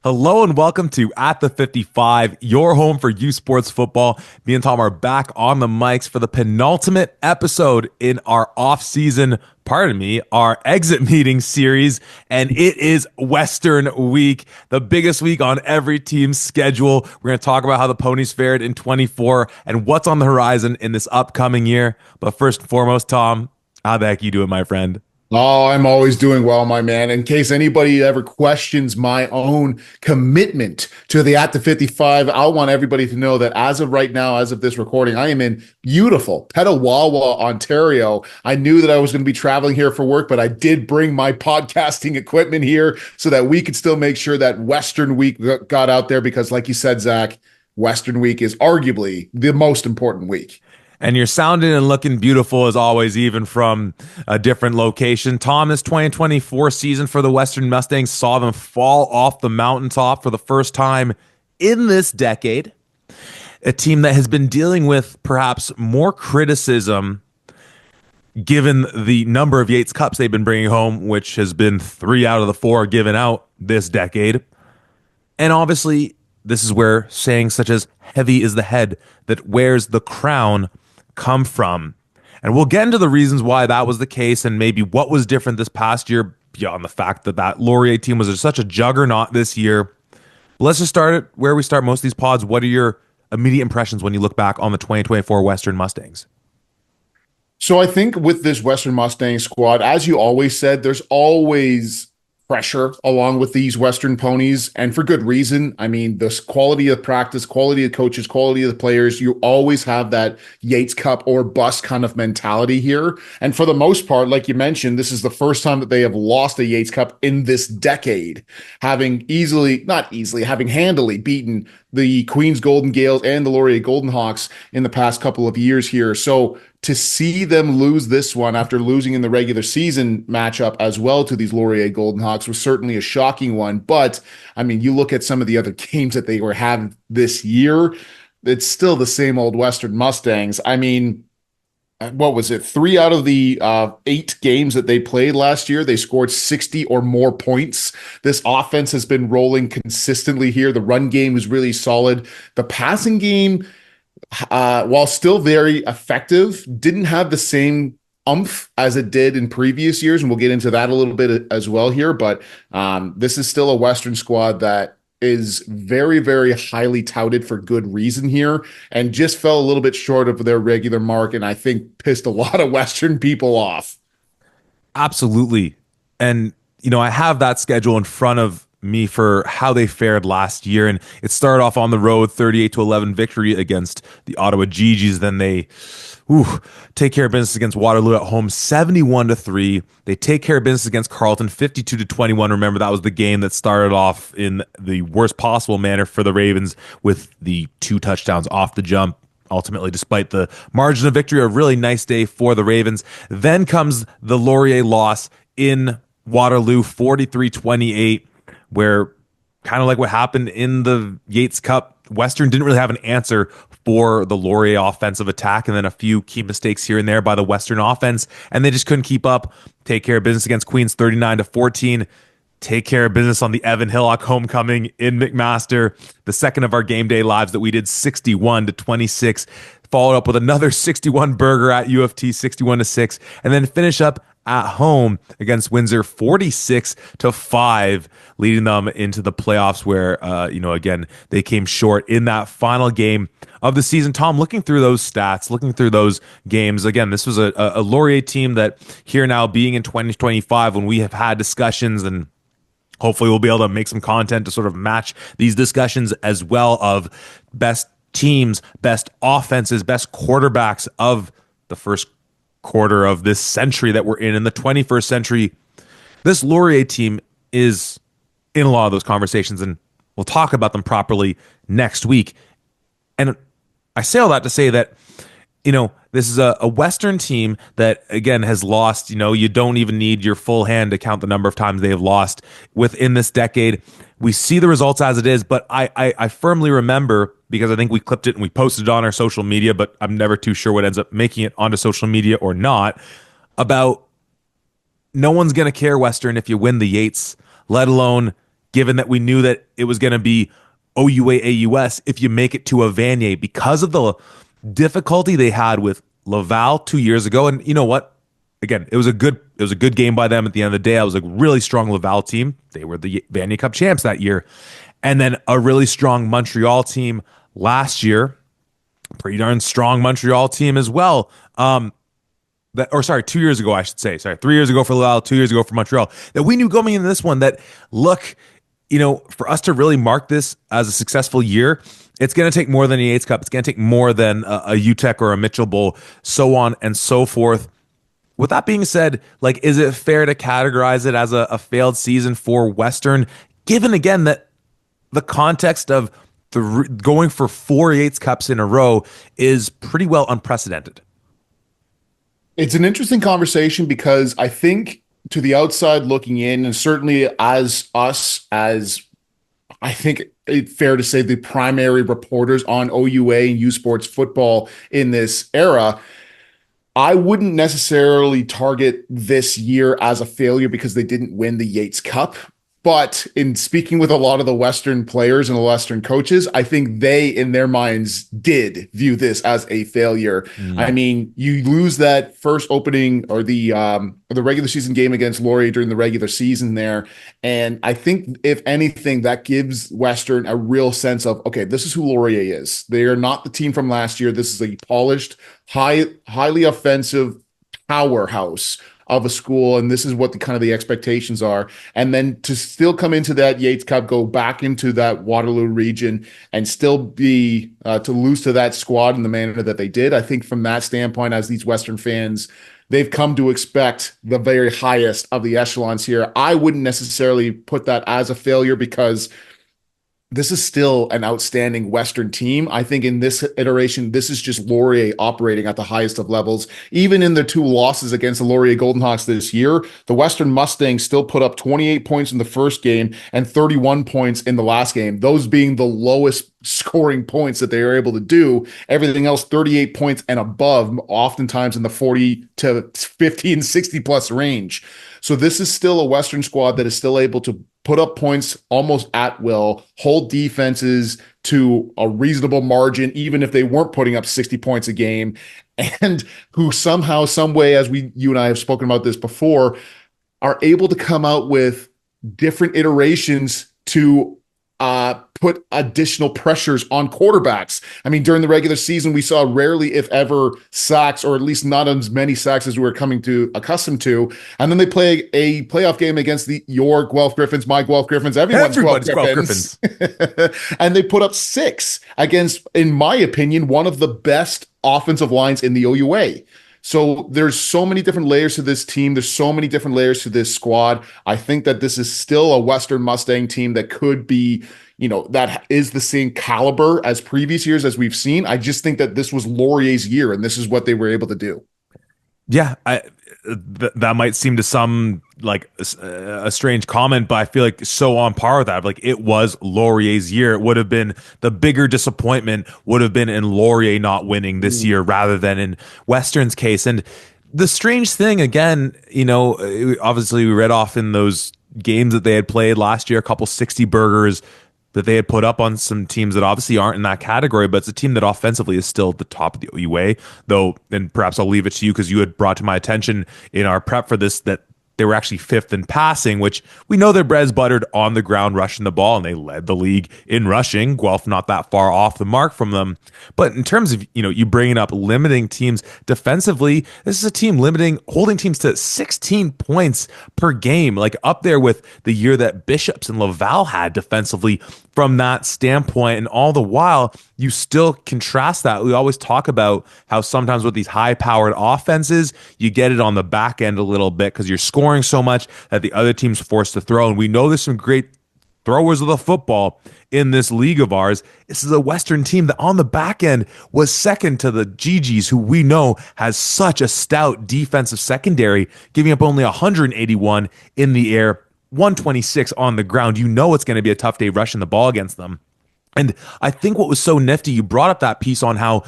Hello and welcome to At the 55, your home for U Sports football. Me and Tom are back on the mics for the penultimate episode in our off-season, our exit meeting series, and it is Western Week, the biggest week on every team's schedule. We're going to talk about how the Ponies fared in 24 and what's on the horizon in this upcoming year. But first and foremost, Tom, how the heck you doing, my friend? Oh, I'm always doing well, my man. In case anybody ever questions my own commitment to the At the 55, I want everybody to know that as of right now, as of this recording, I am in beautiful Petawawa, Ontario. I knew that I was going to be traveling here for work, but I did bring my podcasting equipment here so that we could still make sure that Western Week got out there because, like you said, Zach, Western Week is arguably the most important week. And you're sounding and looking beautiful as always, even from a different location. Tom, this 2024 season for the Western Mustangs saw them fall off the mountaintop for the first time in this decade. A team that has been dealing with perhaps more criticism given the number of Yates Cups they've been bringing home, which has been 3 out of the 4 given out this decade. And obviously, this is where sayings such as heavy is the head that wears the crown come from. And we'll get into the reasons why that was the case and maybe what was different this past year beyond the fact that that Laurier team was such a juggernaut this year. Let's just start it where we start most of these pods. What are your immediate impressions when you look back on the 2024 Western Mustangs? So I think with this Western Mustang squad, as you always said, there's always pressure along with these Western ponies, and for good reason. I mean, this quality of practice, quality of coaches, quality of the players, you always have that Yates Cup or bust kind of mentality here. And for the most part, like you mentioned, this is the first time that they have lost a Yates Cup in this decade, having handily beaten the Queens Golden Gales and the Laurier Golden Hawks in the past couple of years here. So to see them lose this one after losing in the regular season matchup as well to these Laurier Golden Hawks was certainly a shocking one. But I mean, you look at some of the other games that they were having this year, it's still the same old Western Mustangs. I mean, what was it? 3 out of the 8 games that they played last year, they scored 60 or more points. This offense has been rolling consistently here. The run game was really solid. The passing game, while still very effective, didn't have the same umph as it did in previous years, and we'll get into that a little bit as well here. But this is still a Western squad that is very, very highly touted for good reason here, and just fell a little bit short of their regular mark, and I think pissed a lot of Western people off. Absolutely. And, I have that schedule in front of me for how they fared last year. And it started off on the road, 38-11 victory against the Ottawa Gee-Gees. Then they take care of business against Waterloo at home, 71-3. They take care of business against Carleton, 52-21. Remember, that was the game that started off in the worst possible manner for the Ravens with the 2 touchdowns off the jump. Ultimately, despite the margin of victory, a really nice day for the Ravens. Then comes the Laurier loss in Waterloo, 43-28, where kind of like what happened in the Yates Cup, Western didn't really have an answer for the Laurier offensive attack, and then a few key mistakes here and there by the Western offense, and they just couldn't keep up. Take care of business against Queens, 39-14. Take care of business on the Evan Hillock homecoming in McMaster, the second of our game day lives that we did, 61-26. Followed up with another 61 burger at UFT, 61-6, and then finish up at home against Windsor, 46-5, leading them into the playoffs where, again, they came short in that final game of the season. Tom, looking through those stats, looking through those games, again, this was a Laurier team that here now being in 2025 when we have had discussions, and hopefully we'll be able to make some content to sort of match these discussions as well, of best teams, best offenses, best quarterbacks of the first quarter of this century that we're in the 21st century. This Laurier team is in a lot of those conversations, and we'll talk about them properly next week. And I say all that to say that, this is a Western team that, again, has lost. You don't even need your full hand to count the number of times they have lost within this decade. We see the results as it is, but I firmly remember, because I think we clipped it and we posted it on our social media, but I'm never too sure what ends up making it onto social media or not, about no one's going to care, Western, if you win the Yates, let alone given that we knew that it was going to be OUA AUS if you make it to a Vanier because of the difficulty they had with Laval 2 years ago. And you know what? Again, it was a good game by them at the end of the day. I was a really strong Laval team. They were the Vanier Cup champs that year. And then a really strong Montreal team last year. Pretty darn strong Montreal team as well. Or sorry, 2 years ago, I should say. Sorry, 3 years ago for Laval, 2 years ago for Montreal. That we knew going into this one that, look, for us to really mark this as a successful year, it's going to take more than the Yates Cup. It's going to take more than a UTEC or a Mitchell Bowl, so on and so forth. With that being said, like, is it fair to categorize it as a failed season for Western, given again that the context of going for four Yates Cups in a row is pretty well unprecedented? It's an interesting conversation because I think to the outside looking in, and certainly as us, as I think it's fair to say the primary reporters on OUA and U Sports football in this era, I wouldn't necessarily target this year as a failure because they didn't win the Yates Cup. But in speaking with a lot of the Western players and the Western coaches, I think they, in their minds, did view this as a failure. I mean, you lose that first opening or the regular season game against Laurier during the regular season there, and I think if anything, that gives Western a real sense of, okay, this is who Laurier is. They are not the team from last year. This is a polished, highly offensive powerhouse of a school, and this is what the kind of the expectations are. And then to still come into that Yates Cup, go back into that Waterloo region, and still be to lose to that squad in the manner that they did. I think from that standpoint, as these Western fans, they've come to expect the very highest of the echelons here. I wouldn't necessarily put that as a failure because this is still an outstanding Western team. I think in this iteration, this is just Laurier operating at the highest of levels. Even in their two losses against the Laurier Golden Hawks this year, the Western Mustangs still put up 28 points in the first game and 31 points in the last game, those being the lowest scoring points that they are able to do. Everything else, 38 points and above, oftentimes in the 40 to 50 and 60 plus range. So this is still a Western squad that is still able to put up points almost at will, hold defenses to a reasonable margin, even if they weren't putting up 60 points a game, and who somehow, some way, as you and I have spoken about this before, are able to come out with different iterations to put additional pressures on quarterbacks. I mean, during the regular season, we saw rarely, if ever, sacks, or at least not as many sacks as we were coming to accustomed to. And then they play a playoff game against your Guelph Griffins, my Guelph Griffins, everyone's Guelph Griffins. And they put up 6 against, in my opinion, one of the best offensive lines in the OUA. So there's so many different layers to this team. There's so many different layers to this squad. I think that this is still a Western Mustang team that could be, that is the same caliber as previous years as we've seen. I just think that this was Laurier's year, and this is what they were able to do. Yeah, that might seem to some like a strange comment, but I feel like so on par with that. Like, it was Laurier's year. It would have been the bigger disappointment would have been in Laurier not winning this year rather than in Western's case. And the strange thing, again, obviously we read off in those games that they had played last year, a couple 60 burgers that they had put up on some teams that obviously aren't in that category, but it's a team that offensively is still at the top of the OUA, though, and perhaps I'll leave it to you because you had brought to my attention in our prep for this that they were actually 5th in passing, which we know they're bread is buttered on the ground rushing the ball, and they led the league in rushing. Guelph not that far off the mark from them. But in terms of, you bringing up limiting teams defensively, this is a team holding teams to 16 points per game, like up there with the year that Bishops and Laval had defensively from that standpoint. And all the while, you still contrast that. We always talk about how sometimes with these high-powered offenses, you get it on the back end a little bit because you're scoring so much that the other team's forced to throw. And we know there's some great throwers of the football in this league of ours. This is a Western team that on the back end was second to the GGs, who we know has such a stout defensive secondary, giving up only 181 in the air, 126 on the ground. You know it's going to be a tough day rushing the ball against them. And I think what was so nifty, you brought up that piece on how,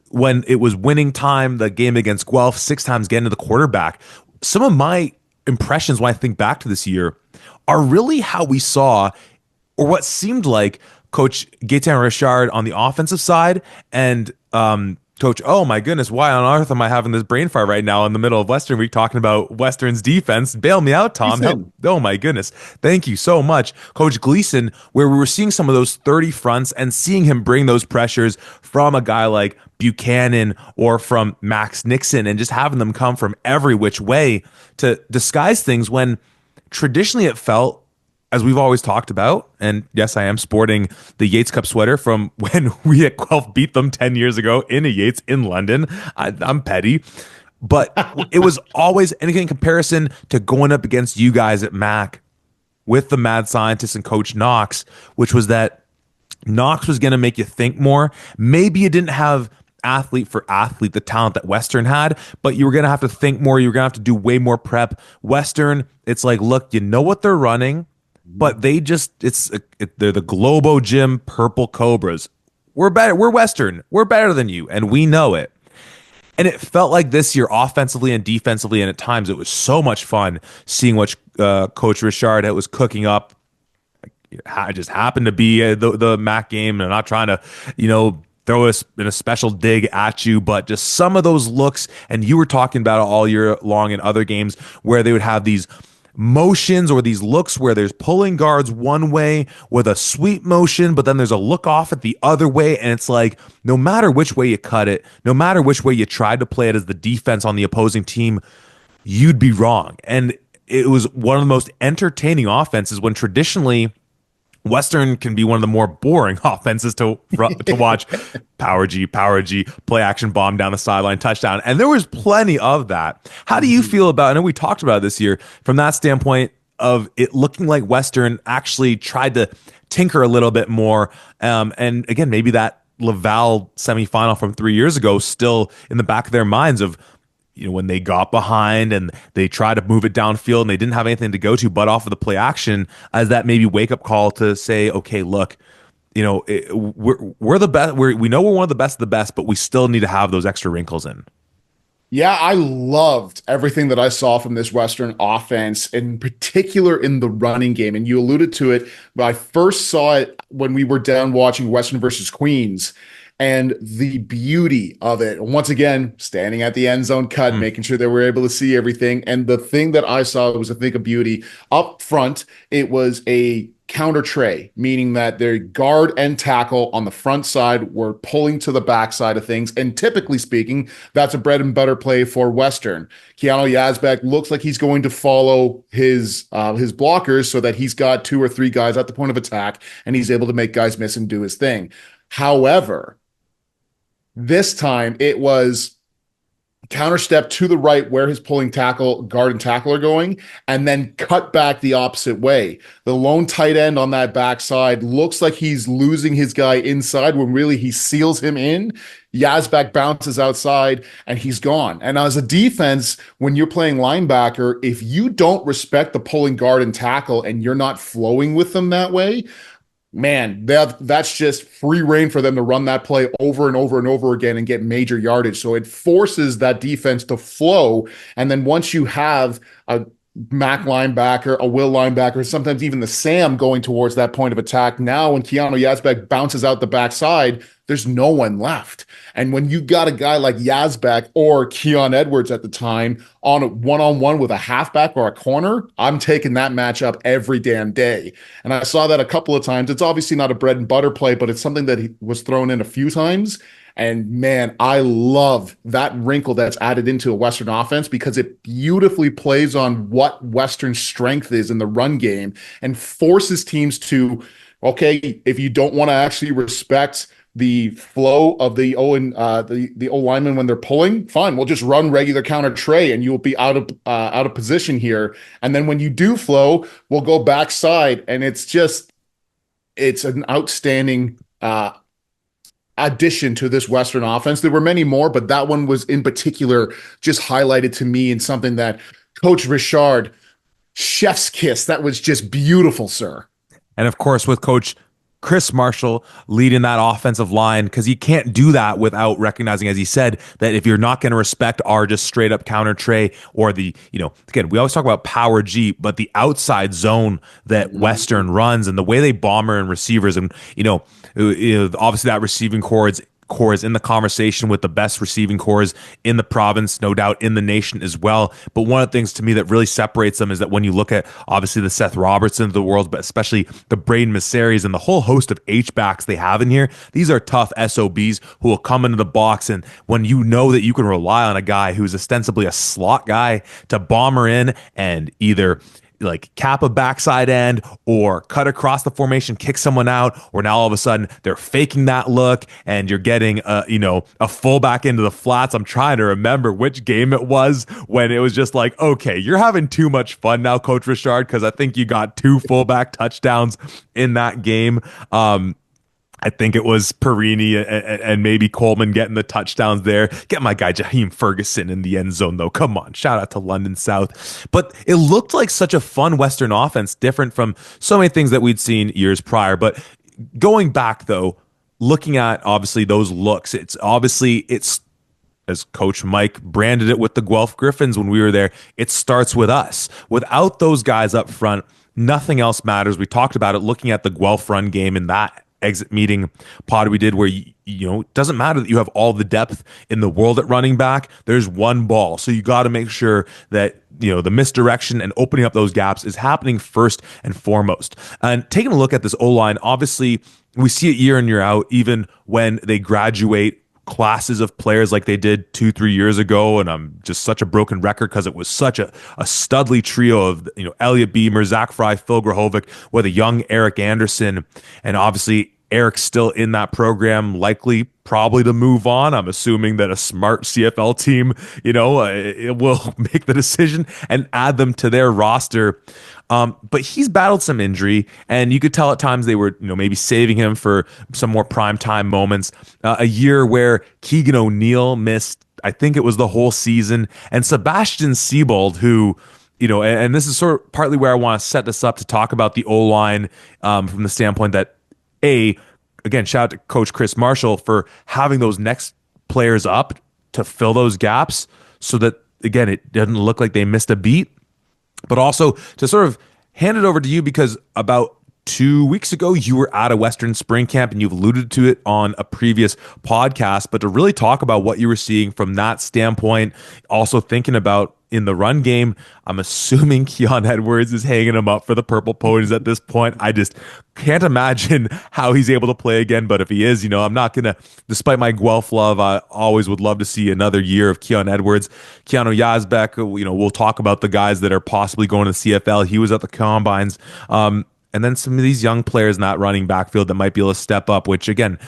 when it was winning time, the game against Guelph, 6 times getting to the quarterback. Some of my impressions when I think back to this year are really how we saw, or what seemed like, Coach Gaetan Richard on the offensive side, and Coach, oh my goodness, why on earth am I having this brain fire right now in the middle of Western Week talking about Western's defense? Bail me out, Tom. Help. Decent. Oh my goodness. Thank you so much. Coach Gleason, where we were seeing some of those 30 fronts and seeing him bring those pressures from a guy like Buchanan or from Max Nixon and just having them come from every which way to disguise things when traditionally it felt, as we've always talked about, and yes, I am sporting the Yates Cup sweater from when we at Guelph beat them 10 years ago in a Yates in London. I'm petty, but it was always anything in comparison to going up against you guys at Mac with the mad scientist and Coach Knox, which was that Knox was going to make you think more. Maybe you didn't have athlete for athlete the talent that Western had, but you were going to have to think more. You were going to have to do way more prep. Western, it's like, look, you know what they're running, but they're the Globo Gym Purple Cobras. We're better. We're Western. We're better than you, and we know it. And it felt like this year, offensively and defensively, and at times it was so much fun seeing what Coach Richard was cooking up. I just happened to be the MAC game, and I'm not trying to, throw us in a special dig at you, but just some of those looks, and you were talking about it all year long in other games where they would have these motions or these looks where there's pulling guards one way with a sweep motion, but then there's a look off at the other way. And it's like, no matter which way you cut it, no matter which way you tried to play it as the defense on the opposing team, you'd be wrong. And it was one of the most entertaining offenses when traditionally Western can be one of the more boring offenses to watch. Power G, play action, bomb down the sideline, touchdown. And there was plenty of that. How do you feel about, I know we talked about it this year, from that standpoint of it looking like Western actually tried to tinker a little bit more. And again, maybe that Laval semifinal from 3 years ago still in the back of their minds of, when they got behind and they tried to move it downfield and they didn't have anything to go to but off of the play action, as that maybe wake up call to say, okay, look, we're the best. We know we're one of the best, but we still need to have those extra wrinkles in. Yeah, I loved everything that I saw from this Western offense, in particular in the running game. And you alluded to it, but I first saw it when we were down watching Western versus Queens. And the beauty of it, once again, standing at the end zone cut, making sure that we're able to see everything. And the thing that I saw was a thing of beauty. Up front, it was a counter tray, meaning that their guard and tackle on the front side were pulling to the back side of things. And typically speaking, that's a bread and butter play for Western. Keanu Yazbek looks like he's going to follow his blockers so that he's got 2 or 3 guys at the point of attack, and he's able to make guys miss and do his thing. However, this time it was counter step to the right where his pulling tackle, guard and tackle are going, and then cut back the opposite way. The lone tight end on that backside looks like he's losing his guy inside when really he seals him in. Yazbek bounces outside and he's gone. And as a defense, when you're playing linebacker, if you don't respect the pulling guard and tackle and you're not flowing with them that way, man, that's just free reign for them to run that play over and over and over again and get major yardage. So it forces that defense to flow. And then once you have a Mac linebacker, a Will linebacker, sometimes even the Sam going towards that point of attack, now when Keanu Yazbek bounces out the backside, there's no one left. And when you got a guy like Yazbek or Keon Edwards at the time on a one-on-one with a halfback or a corner, I'm taking that matchup every damn day. And I saw that a couple of times. It's obviously not a bread and butter play, but it's something that was thrown in a few times. And man, I love that wrinkle that's added into a Western offense because it beautifully plays on what Western's strength is in the run game and forces teams to, okay, if you don't want to actually respect the flow of the O lineman when they're pulling, fine, we'll just run regular counter tray and you'll be out of position here. And then when you do flow, we'll go backside, and it's an outstanding addition to this Western offense. There were many more, but that one was in particular just highlighted to me in something that Coach Richard, chef's kiss. That was just beautiful, sir. And of course, with Coach Chris Marshall leading that offensive line, because you can't do that without recognizing, as he said, that if you're not going to respect our just straight up counter tray or the, again, we always talk about power G, but the outside zone that Mhm. Western runs and the way they bomber and receivers, and obviously that receiving core is in the conversation with the best receiving cores in the province, no doubt in the nation as well. But one of the things to me that really separates them is that when you look at obviously the Seth Robertsons of the world, but especially the Braden Masseris and the whole host of H backs they have in here, these are tough SOBs who will come into the box. And when you know that you can rely on a guy who's ostensibly a slot guy to bomber in and either like cap a backside end or cut across the formation, kick someone out, or now all of a sudden they're faking that look and you're getting a fullback into the flats. I'm trying to remember which game it was when it was just like, okay, you're having too much fun now, Coach Richard, because I think you got two fullback touchdowns in that game. I think it was Perini and maybe Coleman getting the touchdowns there. Get my guy Jaheim Ferguson in the end zone, though. Come on. Shout out to London South. But it looked like such a fun Western offense, different from so many things that we'd seen years prior. But going back, though, looking at obviously those looks, it's as Coach Mike branded it with the Guelph Griffins when we were there. It starts with us. Without those guys up front, nothing else matters. We talked about it looking at the Guelph run game and that exit meeting pod we did where it doesn't matter that you have all the depth in the world at running back. There's one ball. So you got to make sure that the misdirection and opening up those gaps is happening first and foremost. And taking a look at this O-line, obviously we see it year in year out, even when they graduate classes of players like they did 2-3 years ago. And I'm just such a broken record because it was such a studly trio of Elliot Beamer, Zach Fry, Phil Grahovic, with a young Eric Anderson, and obviously Eric's still in that program, likely probably to move on. I'm assuming that a smart CFL team, it will make the decision and add them to their roster. But he's battled some injury, and you could tell at times they were, maybe saving him for some more prime time moments. A year where Keegan O'Neill missed, I think it was the whole season, and Sebastian Siebold, who and this is sort of partly where I want to set this up to talk about the O line from the standpoint that again, shout out to Coach Chris Marshall for having those next players up to fill those gaps so that, again, it doesn't look like they missed a beat, but also to sort of hand it over to you because about 2 weeks ago, you were at a Western Spring Camp and you've alluded to it on a previous podcast, but to really talk about what you were seeing from that standpoint, also thinking about in the run game, I'm assuming Keon Edwards is hanging him up for the purple ponies at this point. I just can't imagine how he's able to play again. But if he is, I'm not going to, despite my Guelph love, I always would love to see another year of Keon Edwards. Keanu Yazbek, we'll talk about the guys that are possibly going to the CFL. He was at the Combines. And then some of these young players in that running backfield that might be able to step up, which again,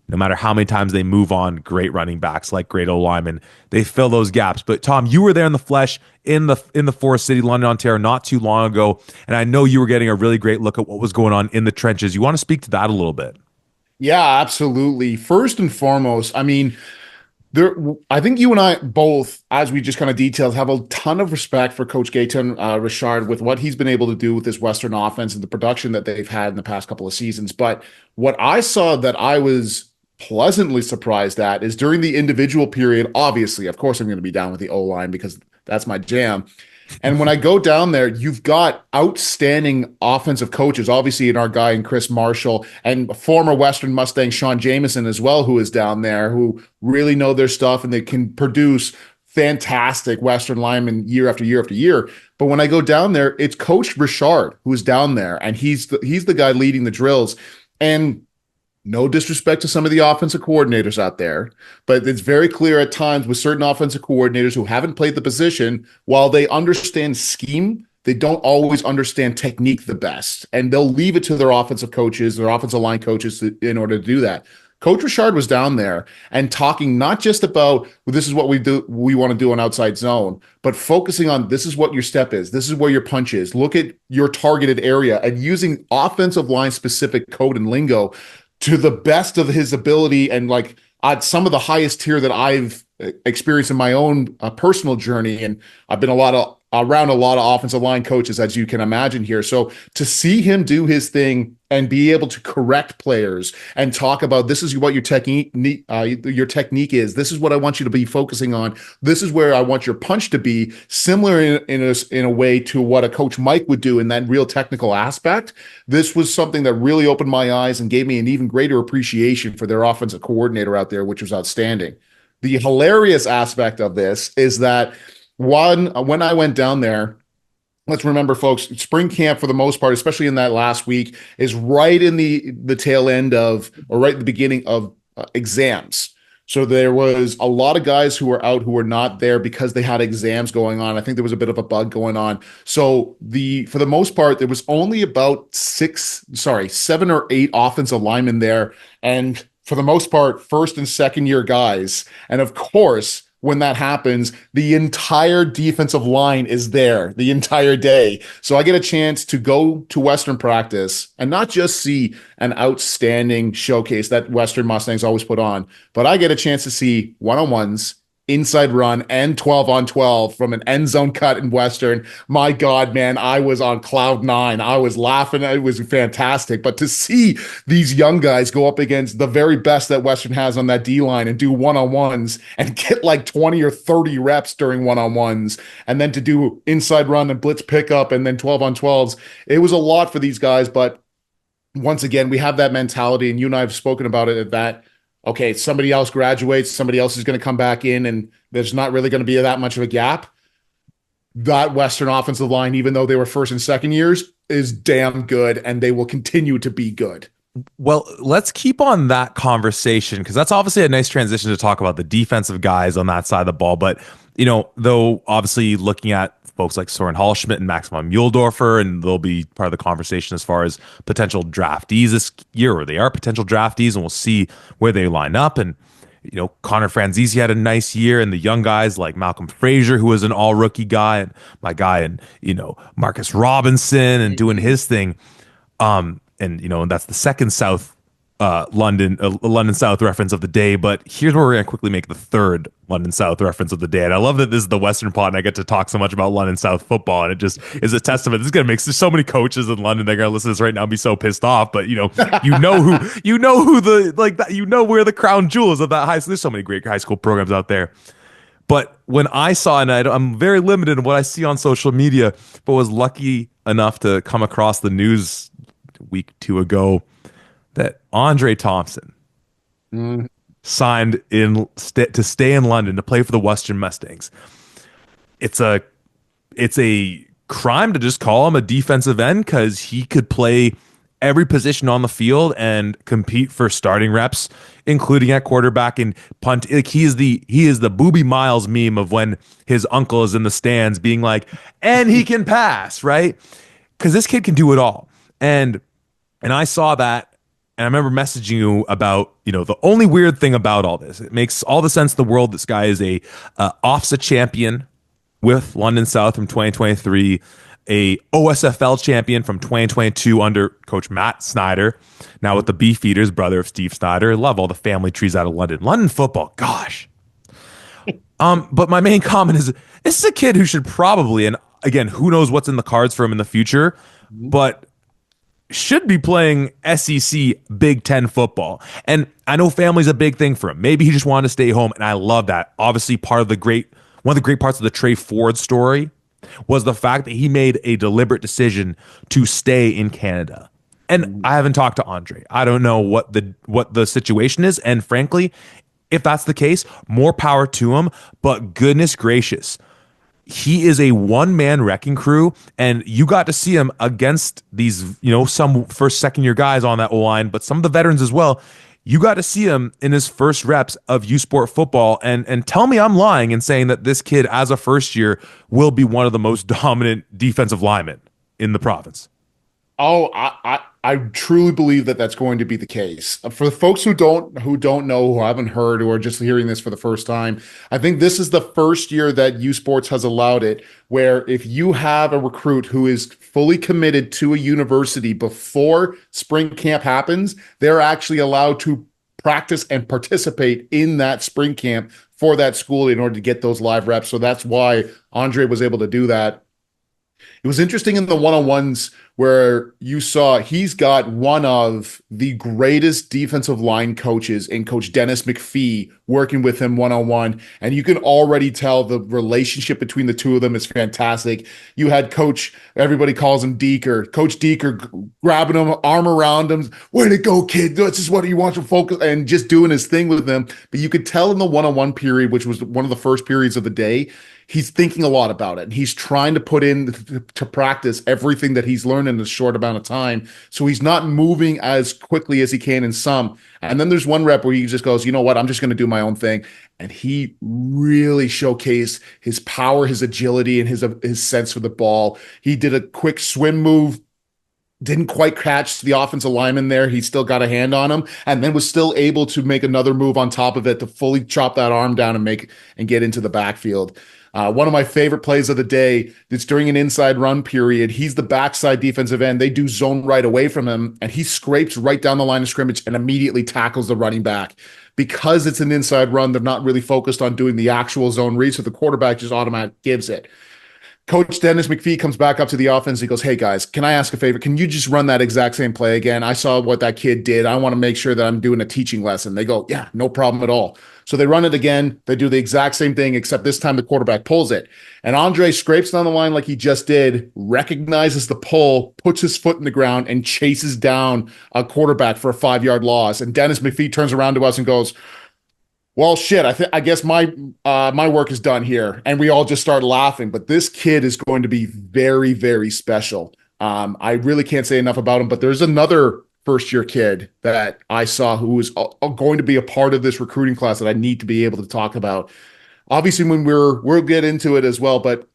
no matter how many times they move on, great running backs like great O linemen, they fill those gaps. But Tom, you were there in the flesh in the Forest City, London, Ontario, not too long ago, and I know you were getting a really great look at what was going on in the trenches. You want to speak to that a little bit? Yeah, absolutely. First and foremost, I mean, there, I think you and I both, as we just kind of detailed, have a ton of respect for Coach Gaetan Richard with what he's been able to do with this Western offense and the production that they've had in the past couple of seasons. But what I saw that I was pleasantly surprised at is during the individual period, obviously, of course, I'm going to be down with the O line because that's my jam. And when I go down there, you've got outstanding offensive coaches, obviously, in our guy in Chris Marshall and former Western Mustang Sean Jameson as well, who is down there, who really know their stuff and they can produce fantastic Western linemen year after year after year. But when I go down there, it's Coach Richard who's down there, and he's the guy leading the drills. And no disrespect to some of the offensive coordinators out there, but it's very clear at times with certain offensive coordinators who haven't played the position, while they understand scheme, they don't always understand technique the best. And they'll leave it to their offensive coaches, their offensive line coaches in order to do that. Coach Richard was down there and talking not just about, well, this is what we want to do on outside zone, but focusing on this is what your step is. This is where your punch is. Look at your targeted area and using offensive line specific code and lingo to the best of his ability and like at some of the highest tier that I've experienced in my own personal journey. And I've been around a lot of offensive line coaches, as you can imagine here. So to see him do his thing and be able to correct players and talk about this is what your technique is. This is what I want you to be focusing on. This is where I want your punch to be, similar in a way to what a coach Mike would do in that real technical aspect. This was something that really opened my eyes and gave me an even greater appreciation for their offensive coordinator out there, which was outstanding. The hilarious aspect of this is that when I went down there, let's remember, folks, spring camp for the most part, especially in that last week, is right in the tail end of, or right at the beginning of exams. So there was a lot of guys who were out who were not there because they had exams going on. I think there was a bit of a bug going on. So for the most part, there was only about 7 or 8 offensive linemen there, and for the most part, first and second year guys. And of course, when that happens, the entire defensive line is there the entire day. So I get a chance to go to Western practice and not just see an outstanding showcase that Western Mustangs always put on, but I get a chance to see one-on-ones, inside run, and 12 on 12 from an end zone cut in Western. My God, man, I was on cloud nine. I was laughing. It was fantastic. But to see these young guys go up against the very best that Western has on that D line and do one-on-ones and get like 20 or 30 reps during one-on-ones, and then to do inside run and blitz pickup and then 12 on 12s, it was a lot for these guys. But once again, we have that mentality, and you and I have spoken about it, that okay, somebody else graduates, somebody else is going to come back in, and there's not really going to be that much of a gap. That Western offensive line, even though they were first and second years, is damn good, and they will continue to be good. Well, let's keep on that conversation because that's obviously a nice transition to talk about the defensive guys on that side of the ball. But, though obviously looking at folks like Soren Hallschmidt and Maximum Muhldorfer, and they'll be part of the conversation as far as potential draftees this year, or they are potential draftees, and we'll see where they line up. And, Connor Franzese had a nice year, and the young guys like Malcolm Frazier, who was an all rookie guy, and my guy, and, Marcus Robinson, and doing his thing. And that's the second South London South reference of the day. But here's where we're gonna quickly make the third London South reference of the day. And I love that this is the Western Pod, and I get to talk so much about London South football, and it just is a testament. This is gonna make, there's so many coaches in London that are gonna listen to this right now and be so pissed off. But where the crown jewel is of that high school. There's so many great high school programs out there. But when I saw, and I'm very limited in what I see on social media, but was lucky enough to come across the news week 2 ago that Andre Thompson signed to stay in London to play for the Western Mustangs. It's a crime to just call him a defensive end because he could play every position on the field and compete for starting reps, including at quarterback and punt. Like he is the Booby Miles meme of when his uncle is in the stands being like, and he can pass, right? Because this kid can do it all. And I saw that, and I remember messaging you about, the only weird thing about all this. It makes all the sense in the world. This guy is a OFSA champion with London South from 2023, a OSFL champion from 2022 under Coach Matt Snyder, now with the Beefeaters, brother of Steve Snyder. I love all the family trees out of London. London football, gosh. But my main comment is, this is a kid who should probably, and again, who knows what's in the cards for him in the future, but should be playing SEC Big Ten football. And I know family's a big thing for him. Maybe he just wanted to stay home, and I love that. Obviously, one of the great parts of the Trey Ford story was the fact that he made a deliberate decision to stay in Canada. And I haven't talked to Andre. I don't know what the situation is, and frankly, if that's the case, more power to him. But goodness gracious, he is a one-man wrecking crew, and you got to see him against these, some first, second year guys on that O-line, but some of the veterans as well. You got to see him in his first reps of U Sport football, and tell me I'm lying in saying that this kid, as a first year, will be one of the most dominant defensive linemen in the province. Oh, I truly believe that that's going to be the case. For the folks who don't know, who haven't heard, or are just hearing this for the first time, I think this is the first year that U Sports has allowed it, where if you have a recruit who is fully committed to a university before spring camp happens, they're actually allowed to practice and participate in that spring camp for that school in order to get those live reps. So that's why Andre was able to do that. It was interesting in the one-on-ones where you saw he's got one of the greatest defensive line coaches in Coach Dennis McPhee working with him one on one. And you can already tell the relationship between the two of them is fantastic. You had Coach, everybody calls him Deeker, Coach Deeker grabbing him, arm around him. Way to go, kid. This is what you want to focus and just doing his thing with them. But you could tell in the one on one period, which was one of the first periods of the day, he's thinking a lot about it and he's trying to put in to practice everything that he's learned in a short amount of time. So he's not moving as quickly as he can in some. And then there's one rep where he just goes, you know what? I'm just going to do my own thing. And he really showcased his power, his agility, and his sense for the ball. He did a quick swim move, didn't quite catch the offensive lineman there. He still got a hand on him and then was still able to make another move on top of it to fully chop that arm down and get into the backfield. One of my favorite plays of the day, it's during an inside run period. He's the backside defensive end. They do zone right away from him, and he scrapes right down the line of scrimmage and immediately tackles the running back. Because it's an inside run, they're not really focused on doing the actual zone read, so the quarterback just automatically gives it. Coach Dennis McPhee comes back up to the offense. He goes, "Hey guys, can I ask a favor? Can you just run that exact same play again? I saw what that kid did. I want to make sure that I'm doing a teaching lesson." They go, "Yeah, no problem at all." So they run it again. They do the exact same thing, except this time the quarterback pulls it. And Andre scrapes down the line like he just did, recognizes the pull, puts his foot in the ground, and chases down a quarterback for a 5-yard loss. And Dennis McPhee turns around to us and goes, "Well, shit, I guess my work is done here." And we all just start laughing. But this kid is going to be very, very special. I really can't say enough about him, but there's another first year kid that I saw who is going to be a part of this recruiting class that I need to be able to talk about. Obviously, when we'll get into it as well, but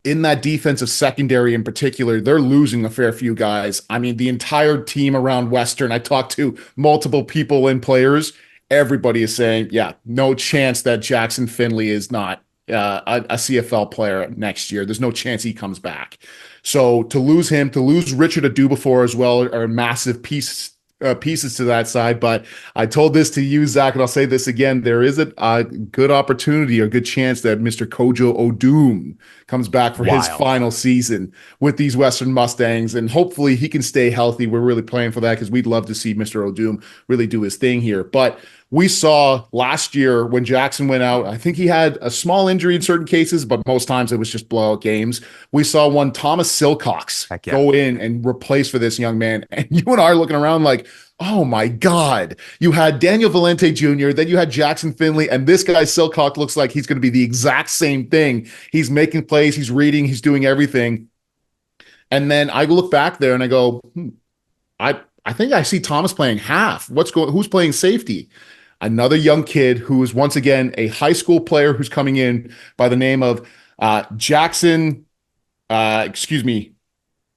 in that defensive secondary in particular, they're losing a fair few guys. I mean, the entire team around Western, I talked to multiple people and players. Everybody is saying, yeah, no chance that Jackson Finley is not a CFL player next year. There's no chance he comes back. So to lose him, to lose Richard Adubafor as well are massive pieces to that side. But I told this to you, Zach, and I'll say this again. There is a good opportunity or good chance that Mr. Kojo Odum comes back for his final season with these Western Mustangs. And hopefully he can stay healthy. We're really praying for that because we'd love to see Mr. Odum really do his thing here. But we saw last year when Jackson went out, I think he had a small injury in certain cases, but most times it was just blowout games. We saw one Thomas Silcox go in and replace for this young man. And you and I are looking around like, oh my God. You had Daniel Valente Jr., then you had Jackson Finley, and this guy Silcox looks like he's going to be the exact same thing. He's making plays, he's reading, he's doing everything. And then I look back there and I go, I think I see Thomas playing half. Who's playing safety? Another young kid who is once again a high school player who's coming in by the name of Jackson. Excuse me.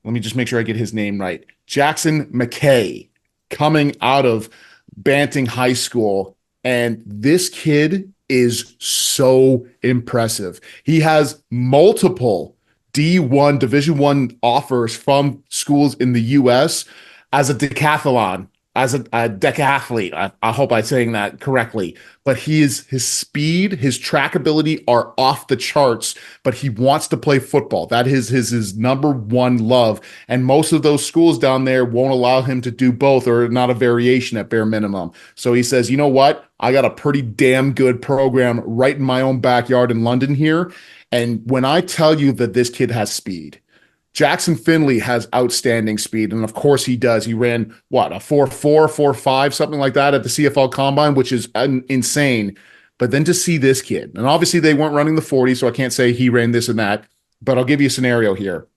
Let me just make sure I get his name right. Jackson McKay, coming out of Banting High School. And this kid is so impressive. He has multiple D1 Division I offers from schools in the US as a decathlon, as a decathlete. I hope I'm saying that correctly. But his speed, his track ability are off the charts, but he wants to play football. That is his number one love. And most of those schools down there won't allow him to do both, or not a variation at bare minimum. So he says, you know what? I got a pretty damn good program right in my own backyard in London here. And when I tell you that this kid has speed, Jackson Finley has outstanding speed, and of course he does. He ran, what, a 4.4, 4.5, something like that at the CFL Combine, which is insane. But then to see this kid, and obviously they weren't running the 40, so I can't say he ran this and that, but I'll give you a scenario here.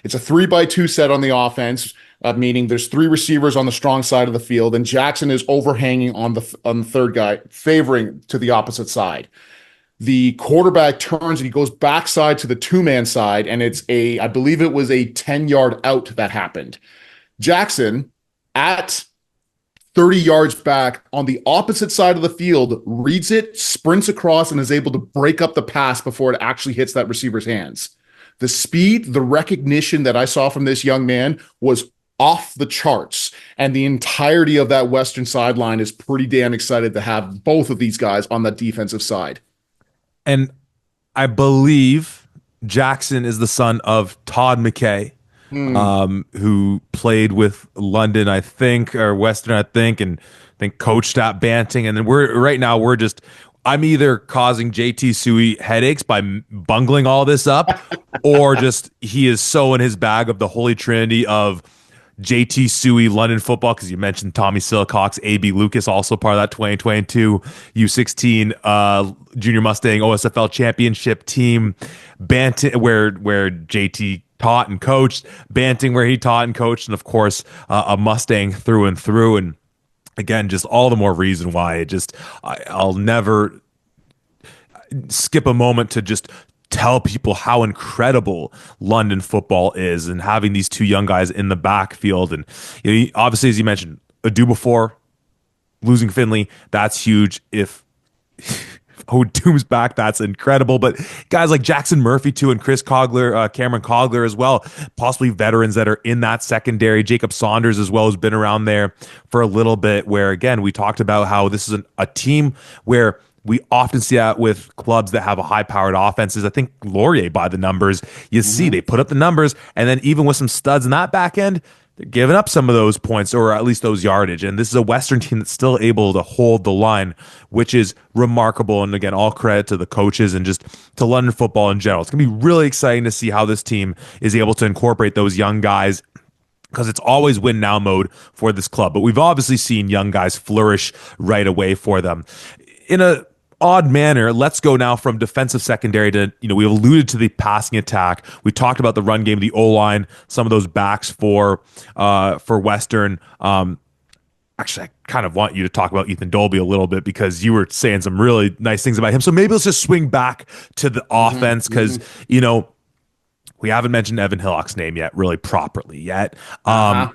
It's a 3-by-2 set on the offense, meaning there's 3 receivers on the strong side of the field, and Jackson is overhanging on the third guy, favoring to the opposite side. The quarterback turns and he goes backside to the 2-man side, and I believe it was a 10-yard out that happened. Jackson, at 30 yards back on the opposite side of the field, reads it, sprints across, and is able to break up the pass before it actually hits that receiver's hands. The speed, the recognition that I saw from this young man was off the charts, and the entirety of that Western sideline is pretty damn excited to have both of these guys on the defensive side. And I believe Jackson is the son of Todd McKay, Hmm. who played with London, I think, or Western, and I think coached at Banting. And then we're just, I'm either causing JT Suey headaches by bungling all this up, or just he is so in his bag of the holy trinity of JT Suey, London football, because you mentioned Tommy Silcox, AB Lucas, also part of that 2022 U16 Junior Mustang OSFL championship team, Banting, where JT taught and coached, Banting, where he taught and coached, and of course, a Mustang through and through. And again, just all the more reason why I'll never skip a moment to just tell people how incredible London football is, and having these two young guys in the backfield. And obviously, as you mentioned, Adu before losing Finley, that's huge. If Doom's back, that's incredible. But guys like Jackson Murphy too, and Chris Cogler, Cameron Cogler as well, possibly veterans that are in that secondary. Jacob Saunders as well has been around there for a little bit. Where again, we talked about how this is a team where we often see that with clubs that have a high-powered offenses. I think Laurier, by the numbers, you see Mhm. they put up the numbers, and then even with some studs in that back end, they're giving up some of those points, or at least those yardage. And this is a Western team that's still able to hold the line, which is remarkable. And again, all credit to the coaches and just to London football in general. It's going to be really exciting to see how this team is able to incorporate those young guys, because it's always win now mode for this club. But we've obviously seen young guys flourish right away for them. In a odd manner, let's go now from defensive secondary to, we alluded to the passing attack. We talked about the run game, the O-line, some of those backs for Western. Actually, I kind of want you to talk about Ethan Dolby a little bit, because you were saying some really nice things about him. So maybe let's just swing back to the Mhm. offense, because, Mhm. we haven't mentioned Evan Hillock's name yet, really properly yet. Uh-huh.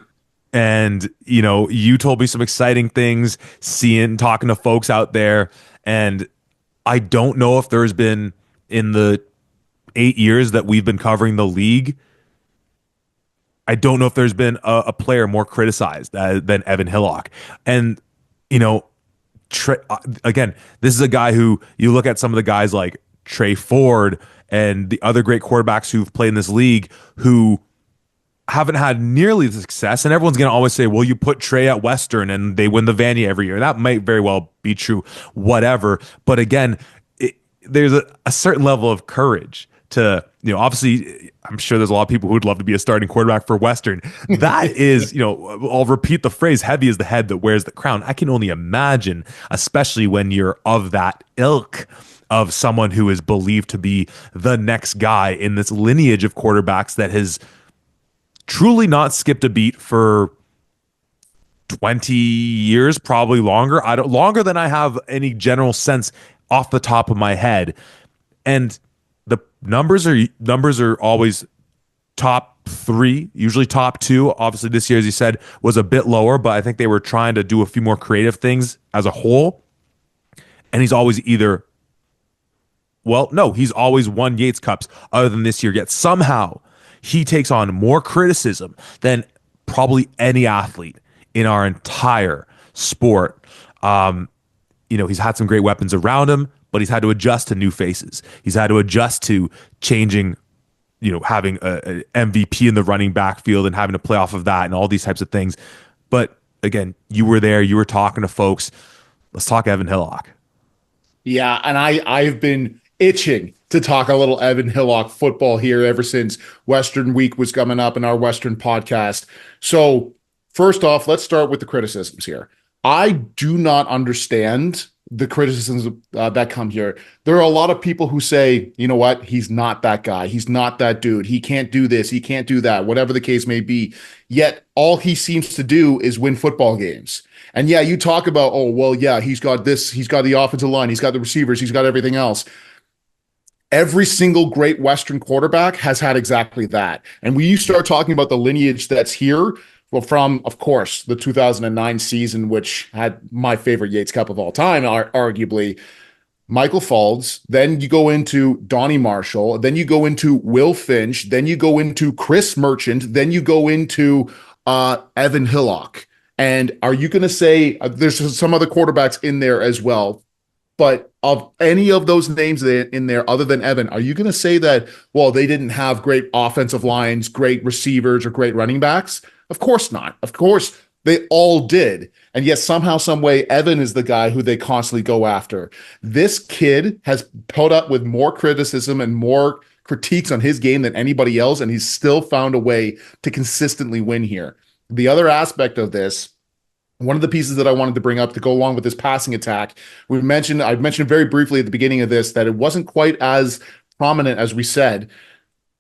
And you told me some exciting things, talking to folks out there, and I don't know if there's been, in the 8 years that we've been covering the league, I don't know if there's been a player more criticized than Evan Hillock. And you know, again, this is a guy who, you look at some of the guys like Trey Ford and the other great quarterbacks who've played in this league, who haven't had nearly the success. And everyone's going to always say, well, you put Trey at Western and they win the Vanier every year. That might very well be true, whatever. But again, there's a certain level of courage to, obviously, I'm sure there's a lot of people who would love to be a starting quarterback for Western. That is, I'll repeat the phrase, heavy is the head that wears the crown. I can only imagine, especially when you're of that ilk of someone who is believed to be the next guy in this lineage of quarterbacks that has truly not skipped a beat for 20 years, probably longer. I don't longer than I have any general sense off the top of my head. And the numbers are always top three, usually top two. Obviously, this year, as you said, was a bit lower, but I think they were trying to do a few more creative things as a whole. And he's always either, well, no, he's always won Yates Cups other than this year. Yet somehow he takes on more criticism than probably any athlete in our entire sport. He's had some great weapons around him, but he's had to adjust to new faces. He's had to adjust to changing, having a MVP in the running back field and having to play off of that and all these types of things. But again, you were there, you were talking to folks. Let's talk Evan Hillock. Yeah, and I've been itching to talk a little Evan Hillock football here ever since Western Week was coming up in our Western podcast. So, first off, let's start with the criticisms here. I do not understand the criticisms that come here. There are a lot of people who say, you know what, he's not that guy. He's not that dude. He can't do this. He can't do that, whatever the case may be. Yet, all he seems to do is win football games. And yeah, you talk about, oh, well, yeah, he's got this, he's got the offensive line, he's got the receivers, he's got everything else. Every single great Western quarterback has had exactly that. And when you start talking about the lineage that's here, well, from, of course, the 2009 season, which had my favorite Yates Cup of all time, arguably, Michael Faulds. Then you go into Donnie Marshall. Then you go into Will Finch. Then you go into Chris Merchant. Then you go into Evan Hillock. And are you going to say there's some other quarterbacks in there as well? But of any of those names in there other than Evan, are you going to say that, well, they didn't have great offensive lines, great receivers, or great running backs? Of course not. Of course, they all did. And yet, somehow, some way, Evan is the guy who they constantly go after. This kid has put up with more criticism and more critiques on his game than anybody else, and he's still found a way to consistently win here. The other aspect of this, one of the pieces that I wanted to bring up to go along with this passing attack, I mentioned very briefly at the beginning of this that it wasn't quite as prominent as we said.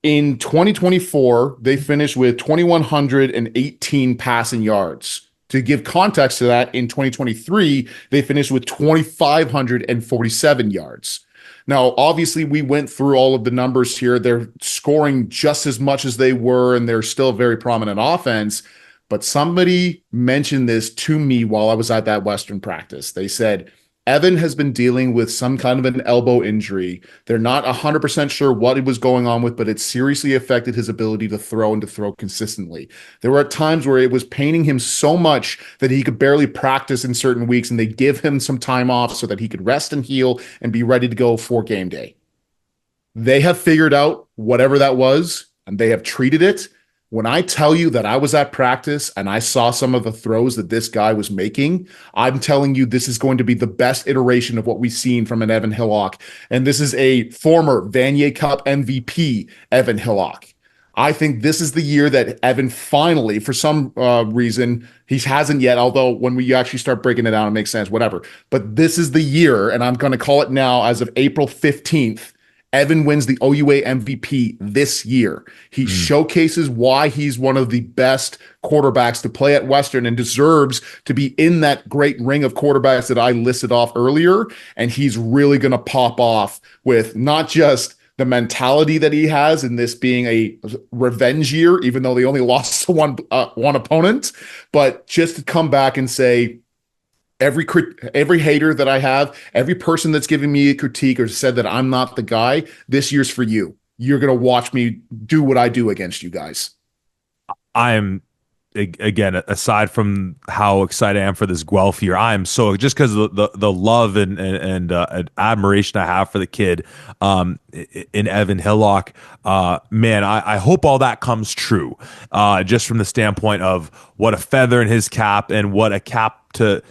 In 2024, they finished with 2,118 passing yards. To give context to that, in 2023, they finished with 2,547 yards. Now, obviously, we went through all of the numbers here. They're scoring just as much as they were, and they're still a very prominent offense. But somebody mentioned this to me while I was at that Western practice. They said, Evan has been dealing with some kind of an elbow injury. They're not 100% sure what it was going on with, but it seriously affected his ability to throw and to throw consistently. There were times where it was paining him so much that he could barely practice in certain weeks, and they give him some time off so that he could rest and heal and be ready to go for game day. They have figured out whatever that was, and they have treated it. When I tell you that I was at practice and I saw some of the throws that this guy was making, I'm telling you this is going to be the best iteration of what we've seen from an Evan Hillock. And this is a former Vanier Cup MVP, Evan Hillock. I think this is the year that Evan finally, for some reason, he hasn't yet, although when we actually start breaking it down, it makes sense, whatever. But this is the year, and I'm going to call it now as of April 15th, Evan wins the OUA MVP this year. He showcases why he's one of the best quarterbacks to play at Western and deserves to be in that great ring of quarterbacks that I listed off earlier. And he's really going to pop off with not just the mentality that he has in this being a revenge year, even though they only lost to one opponent, but just to come back and say, every hater that I have, every person that's giving me a critique or said that I'm not the guy, this year's for you. You're going to watch me do what I do against you guys. I'm again, aside from how excited I am for this Guelph year, I am so just because of the love and admiration I have for the kid in Evan Hillock. Man, I hope all that comes true. Just from the standpoint of what a feather in his cap and what a cap to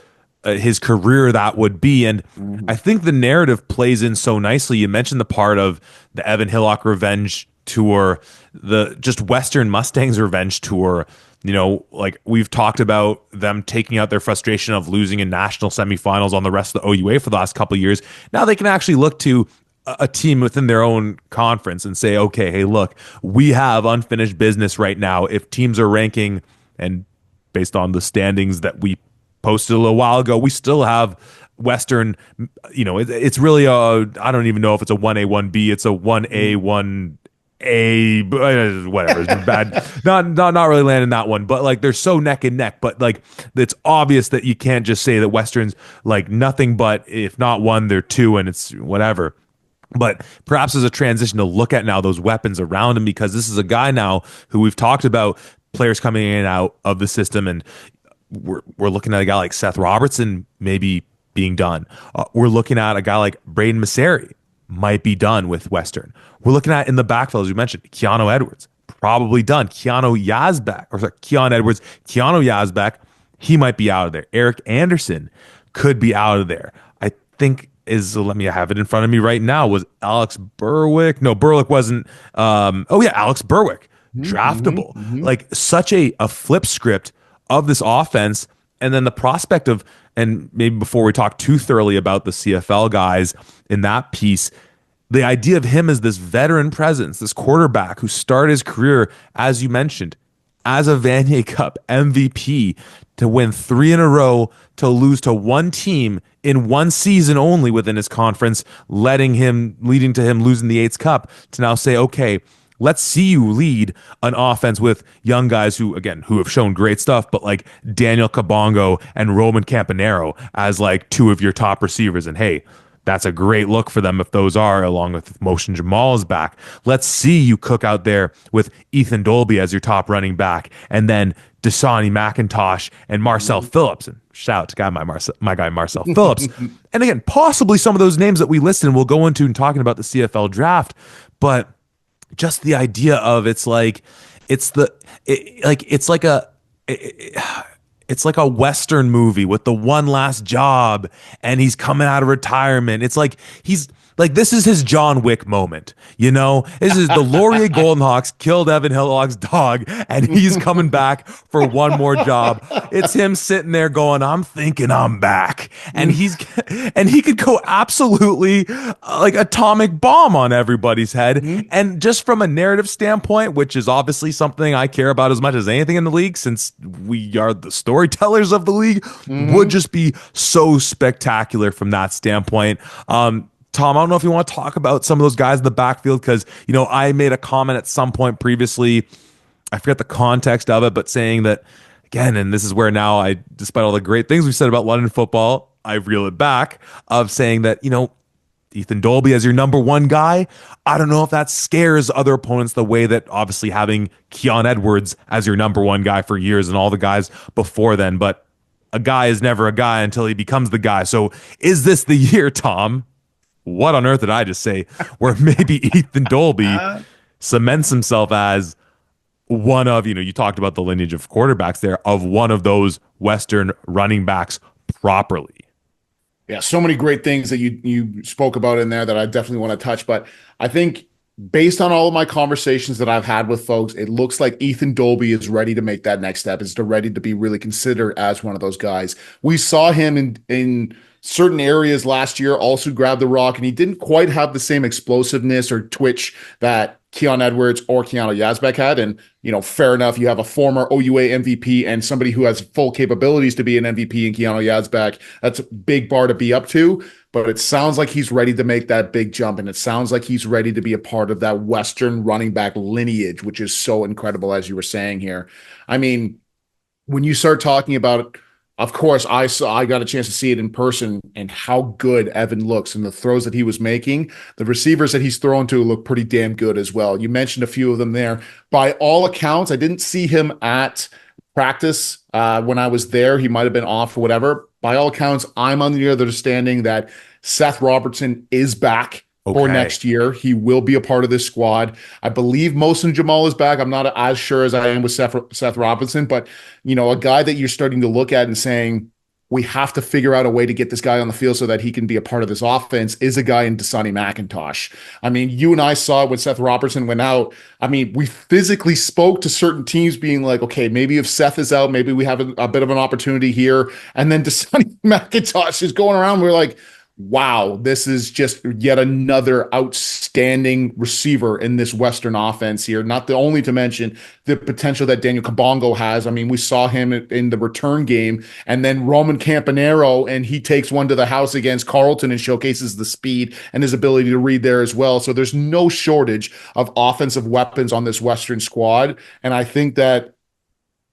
his career that would be. And I think the narrative plays in so nicely. You mentioned the part of the Evan Hillock revenge tour, the just Western Mustangs revenge tour. You know, like we've talked about them taking out their frustration of losing in national semifinals on the rest of the OUA for the last couple of years. Now they can actually look to a team within their own conference and say, okay, hey, look, we have unfinished business right now. If teams are ranking, and based on the standings that we posted a little while ago, we still have Western, you know, it's really I don't even know if it's a 1A, 1B, it's a 1A, 1A, whatever. It's bad. Not really landing that one, but like they're so neck and neck, but like it's obvious that you can't just say that Western's like nothing but if not one, they're two, and it's whatever. But perhaps as a transition to look at now those weapons around him, because this is a guy now who we've talked about players coming in and out of the system, and we're looking at a guy like Seth Robertson maybe being done. We're looking at a guy like Braden Masseri might be done with Western. We're looking at in the backfield, as you mentioned, Keanu Edwards, probably done. Keanu Edwards, Keanu Yazbek, he might be out of there. Eric Anderson could be out of there. I think let me have it in front of me right now. Was Alex Berwick? No, Berwick wasn't. Alex Berwick, draftable. Like such a flip script of this offense. And then the prospect of, and maybe before we talk too thoroughly about the CFL guys in that piece, the idea of him as this veteran presence, this quarterback who started his career, as you mentioned, as a Vanier Cup MVP, to win 3 in a row, to lose to one team in one season only within his conference, leading to him losing the 8th Cup, to now say, okay, let's see you lead an offense with young guys who have shown great stuff, but like Daniel Kabongo and Roman Campanero as like two of your top receivers. And hey, That's a great look for them if those are, along with Motion Jamal is back. Let's see you cook out there with Ethan Dolby as your top running back, and then Dasani McIntosh and Marcel Phillips. And shout out to my guy Marcel Phillips. And again, possibly some of those names that we listed, and we'll go into and talking about the CFL draft, but just the idea of it's like it's like a Western movie with the one last job and he's coming out of retirement. It's like he's like, this is his John Wick moment. You know, this is the Laurier Golden Hawks killed Evan Hillock's dog and he's coming back for one more job. It's him sitting there going, I'm thinking I'm back. And and he could go absolutely like atomic bomb on everybody's head. And just from a narrative standpoint, which is obviously something I care about as much as anything in the league, since we are the storytellers of the league, would just be so spectacular from that standpoint. Tom, I don't know if you want to talk about some of those guys in the backfield because, you know, I made a comment at some point previously, I forget the context of it, but saying that, again, and this is where now despite all the great things we said about London football, I reel it back of saying that, you know, Ethan Dolby as your number one guy, I don't know if that scares other opponents the way that obviously having Keon Edwards as your number one guy for years and all the guys before then, but a guy is never a guy until he becomes the guy. So is this the year, Tom? What on earth did I just say? Where maybe Ethan Dolby cements himself as one of, you know, you talked about the lineage of quarterbacks there, of one of those Western running backs properly. Yeah, so many great things that you spoke about in there that I definitely want to touch. But I think based on all of my conversations that I've had with folks, it looks like Ethan Dolby is ready to make that next step, is ready to be really considered as one of those guys. We saw him in certain areas last year also grab the rock, and he didn't quite have the same explosiveness or twitch that Keon Edwards or Keanu Yazbek had. And, you know, fair enough. You have a former OUA MVP and somebody who has full capabilities to be an MVP in Keanu Yazbek. That's a big bar to be up to, but it sounds like he's ready to make that big jump. And it sounds like he's ready to be a part of that Western running back lineage, which is so incredible, as you were saying here. I mean, when you start talking about, of course, I got a chance to see it in person and how good Evan looks and the throws that he was making. The receivers that he's thrown to look pretty damn good as well. You mentioned a few of them there. By all accounts, I didn't see him at practice when I was there. He might have been off or whatever. By all accounts, I'm under the understanding that Seth Robertson is back for next year. He will be a part of this squad. I believe Mosin Jamal is back. I'm not as sure as I am with Seth Robinson, but, you know, a guy that you're starting to look at and saying, we have to figure out a way to get this guy on the field so that he can be a part of this offense, is a guy in Dasani McIntosh. I mean, you and I saw it when Seth Robertson went out. I mean, we physically spoke to certain teams being like, okay, maybe if Seth is out, maybe we have a bit of an opportunity here. And then Dasani McIntosh is going around. We're like, wow, this is just yet another outstanding receiver in this Western offense here. Not the only to mention the potential that Daniel Kabongo has. I mean, we saw him in the return game, and then Roman Campanero, and he takes one to the house against Carlton and showcases the speed and his ability to read there as well. So there's no shortage of offensive weapons on this Western squad. And I think that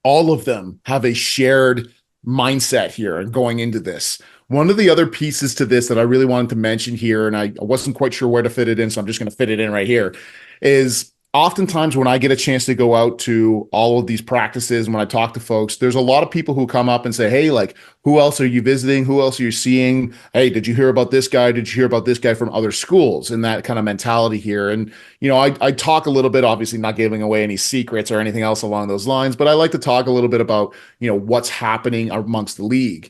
all of them have a shared mindset here and going into this. One of the other pieces to this that I really wanted to mention here, and I wasn't quite sure where to fit it in, so I'm just going to fit it in right here, is oftentimes when I get a chance to go out to all of these practices, when I talk to folks, there's a lot of people who come up and say, hey, like, who else are you visiting? Who else are you seeing? Hey, did you hear about this guy? Did you hear about this guy from other schools? And that kind of mentality here. And, you know, I talk a little bit, obviously not giving away any secrets or anything else along those lines, but I like to talk a little bit about, you know, what's happening amongst the league.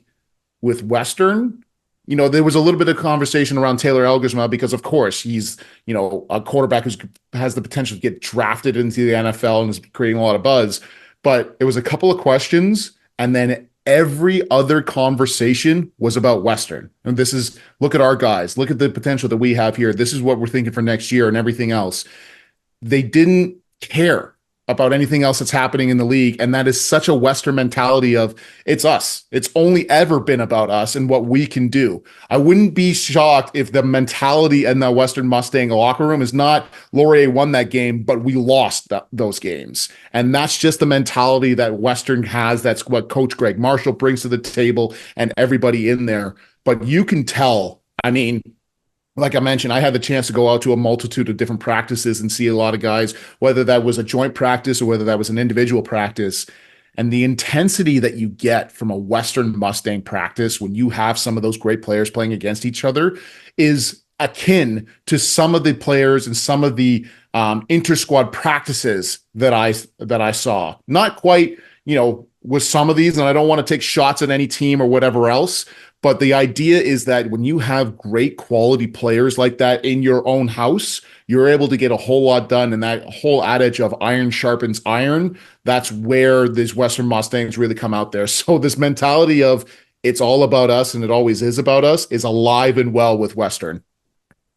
With Western, you know, there was a little bit of conversation around Taylor Elgersma because, of course, he's, you know, a quarterback who has the potential to get drafted into the NFL and is creating a lot of buzz. But it was a couple of questions, and then every other conversation was about Western. And this is, look at our guys, look at the potential that we have here. This is what we're thinking for next year and everything else. They didn't care about anything else that's happening in the league. And that is such a Western mentality of it's us. It's only ever been about us and what we can do. I wouldn't be shocked if the mentality in the Western Mustang locker room is not Laurier won that game, but we lost those games. And that's just the mentality that Western has. That's what Coach Greg Marshall brings to the table and everybody in there. But you can tell, I mean, like I mentioned, I had the chance to go out to a multitude of different practices and see a lot of guys, whether that was a joint practice or whether that was an individual practice. And the intensity that you get from a Western Mustang practice when you have some of those great players playing against each other is akin to some of the players and some of the inter squad practices that I saw. Not quite, with some of these, and I don't want to take shots at any team or whatever else, but the idea is that when you have great quality players like that in your own house, you're able to get a whole lot done. And that whole adage of iron sharpens iron, that's where these Western Mustangs really come out there. So this mentality of it's all about us and it always is about us is alive and well with Western.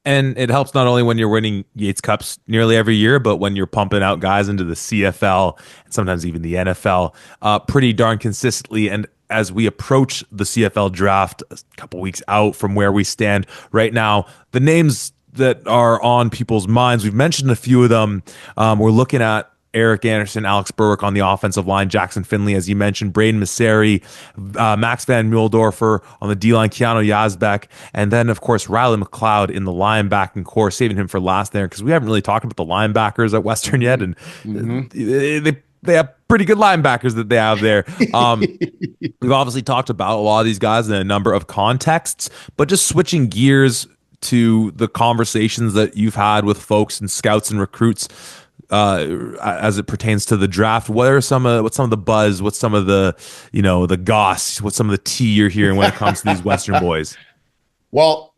And it helps not only when you're winning Yates Cups nearly every year, but when you're pumping out guys into the CFL and sometimes even the NFL pretty darn consistently. And as we approach the CFL draft a couple weeks out from where we stand right now, the names that are on people's minds, we've mentioned a few of them. We're looking at Eric Anderson, Alex Berwick on the offensive line, Jackson Finley, as you mentioned, Braden Masseri, Max Van Muhldorfer on the D line, Keanu Yazbek, and then, of course, Riley McLeod in the linebacking core, saving him for last there because we haven't really talked about the linebackers at Western yet, and Mm-hmm. they have pretty good linebackers that they have there. We've obviously talked about a lot of these guys in a number of contexts, but just switching gears to the conversations that you've had with folks and scouts and recruits as it pertains to the draft. What's some of the buzz? What's some of the the goss? What's some of the tea you're hearing when it comes to these Western boys? Well,